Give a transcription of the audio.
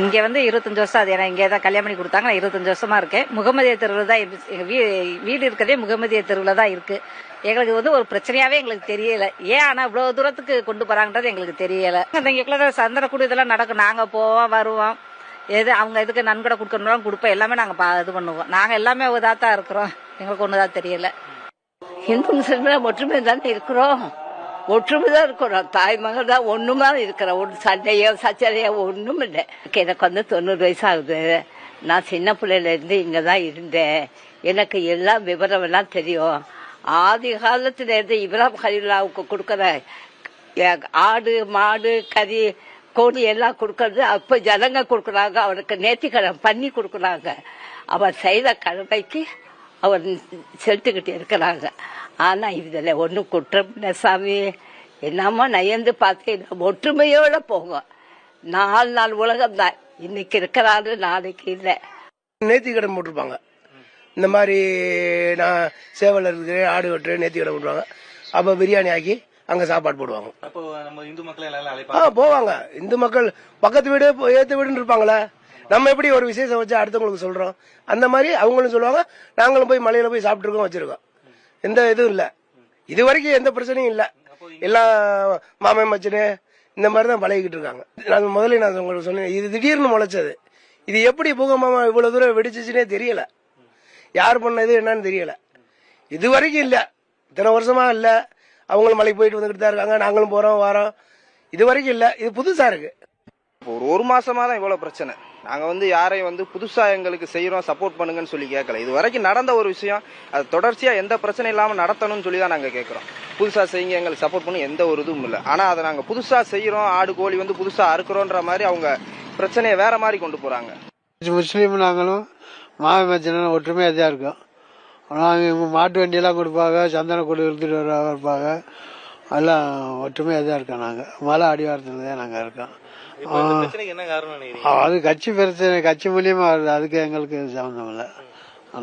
இங்கே வந்து 25 வருஷம் அது ஏன்னா இங்கே தான் கல்யாணம் பண்ணி கொடுத்தாங்க. நான் 25 வருஷமா இருக்கேன். முகமதிய தெருவில் தான் எங்கள் வீடு இருக்கிறதே முகமதிய தெருவில் தான் இருக்கு. எங்களுக்கு வந்து ஒரு பிரச்சனையாவே எங்களுக்கு தெரியல. ஏன் ஆனால் இவ்வளோ தூரத்துக்கு கொண்டு போறாங்கன்றது எங்களுக்கு தெரியல. இங்கேக்குள்ள சந்தனக்கூடு இதெல்லாம் நடக்கும். நாங்கள் போவோம் வருவோம். எது அவங்க எதுக்கு நன்கொடை கொடுக்கணும் கொடுப்போம். எல்லாமே நாங்கள் இது பண்ணுவோம். நாங்கள் எல்லாமே இதாக இருக்கிறோம். எங்களுக்கு ஒன்று தான் தெரியல. இந்து முஸ்லிம் ஒற்றுமை தானே இருக்கிறோம். ஒற்றுமை தான் இருக்கிறோம். தாய் மகள் தான் ஒண்ணுமா இருக்கிறோம். ஒரு சண்டையோ சச்சரையோ ஒண்ணும் இல்லை. எனக்கு வந்து 90 வயசு ஆகுது. நான் சின்ன பிள்ளையில இருந்து இங்க தான் இருந்தேன். எனக்கு எல்லா விவரம் எல்லாம் தெரியும். ஆதி காலத்துல இருந்து இப்ராஹிம் கலீலுல்லாவுக்கு கொடுக்கற ஆடு மாடு கறி கோழி எல்லாம் கொடுக்கறது அப்ப ஜனங்க கொடுக்குறாங்க. அவருக்கு நேர்த்திக்கடன் பண்ணி கொடுக்குறாங்க. அவர் செய்த கடமைக்கு அவர் செலுத்திக்கிட்டு இருக்கிறாங்க. ஆனா இதுல ஒன்னும் குற்றம் இல்லை சாமி. என்னமோ நயந்து பார்த்து ஒற்றுமையோட போகும். 4 நாள் உலகம் தான். இன்னைக்கு இருக்கிறாரு நாளைக்கு இல்லை. நேர்த்தி கடன் போட்டிருப்பாங்க. இந்த மாதிரி நான் சேவல் இருக்கு ஆடு வெட்டுறேன் நேர்த்தி கடன் போட்டுருவாங்க. அப்ப பிரியாணி ஆக்கி அங்க சாப்பாடு போடுவாங்க. போவாங்க. இந்து மக்கள் பக்கத்து வீடு ஏத்து வீடுன்னு இருப்பாங்களே. நம்ம எப்படி ஒரு விசேஷம் வச்சு அடுத்தவங்களுக்கு சொல்றோம், அந்த மாதிரி அவங்களும் சொல்லுவாங்க. நாங்களும் போய் மலையில போய் சாப்பிட்டுருக்கோம் வச்சிருக்கோம். எந்த இதுவும் இல்ல. இது வரைக்கும் எந்த பிரச்சனையும் இல்ல. எல்லாம் மாமன் மச்சனு இந்த மாதிரி தான் பழகிக்கிட்டு இருக்காங்க. நான் முதல்ல நான் உங்களுக்கு சொன்னேன், இது திடீர்னு முளைச்சது. இது எப்படி பூகம்பமா இவ்வளவு தூரம் வெடிச்சுன்னே தெரியல. யார் பண்ணது என்னன்னு தெரியல. இது வரைக்கும் இல்ல. இத்தனை வருஷமா இல்ல. அவங்களும் மலைக்கு போயிட்டு வந்துகிட்டு தான் இருக்காங்க. நாங்களும் போறோம் வரோம். இது வரைக்கும் இல்ல. இது புதுசா இருக்கு. ஒரு மாசமா தான் இவ்வளவு பிரச்சனை. நாங்க வந்து யாரையும் வந்து புதுசா எங்களுக்கு செய்யறோம் சப்போர்ட் பண்ணுங்கன்னு சொல்லி கேட்கல. இது வரைக்கும் நடந்த ஒரு விஷயம் அது தொடர்ச்சியா எந்த பிரச்சனை இல்லாம நடத்தணும்னு சொல்லி தான் நாங்க கேட்கறோம். புதுசா செய்யுங்க எங்களுக்கு சப்போர்ட் பண்ணி எந்த ஒரு இதுவும் இல்லை. ஆனா அதை நாங்க புதுசா செய்யறோம் ஆடு கோழி வந்து புதுசா அறுக்கிறோன்ற மாதிரி அவங்க பிரச்சனையை வேற மாதிரி கொண்டு போறாங்க. முஸ்லீம் நாங்களும் மாமன் மச்சனும் ஒற்றுமையா தான் இருக்கோம். நாங்கள் மாட்டு வண்டியெல்லாம் கொடுப்பாங்க. சந்தன கொடி எடுத்துட்டு இருப்பாங்க. எல்லாம் ஒற்றுமையா தான் இருக்கோம். நாங்கள் மலை அடிவாரத்துல தான் நாங்க இருக்கோம். அது கட்சி பிரச்சனை. கட்சி மூலியமா வருது. அதுக்கு எங்களுக்கு சம்பந்தம் இல்லை.